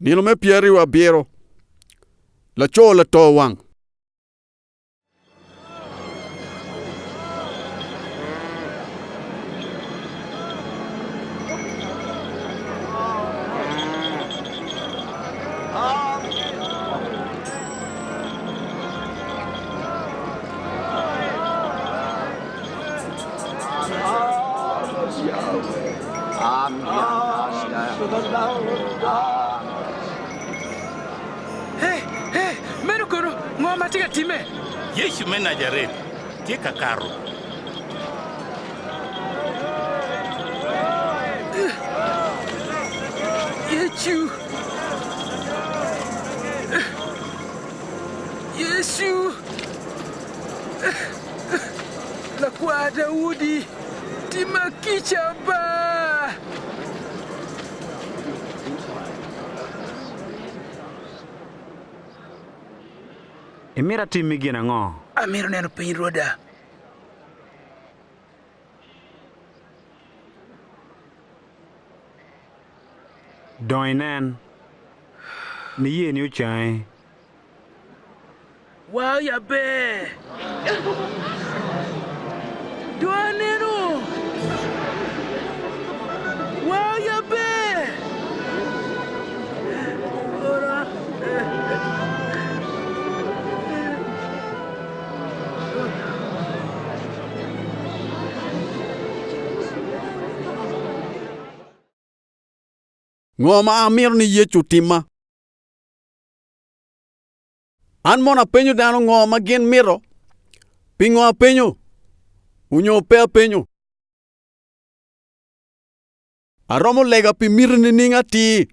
Nilo me pieri wa biero. La cho la to wang. Hey, meno kono, ngoma tiga time. Yesu men Nazaret, tika karo. Yesu. La kwa Daudi, tima kichaba. Imira timi gina ng'o? Amiro neno piny ruoda. Doinen. Ni yie ni uchai. Wow, ya be. Dua neno. Wow, ya be. Ora. Ngoma amir ni Yesu tima. An mona penyo dano ngoma gin miro. Pingo penyo. Unyo pe penyo. Aromo lega pi mir ni ninga ti.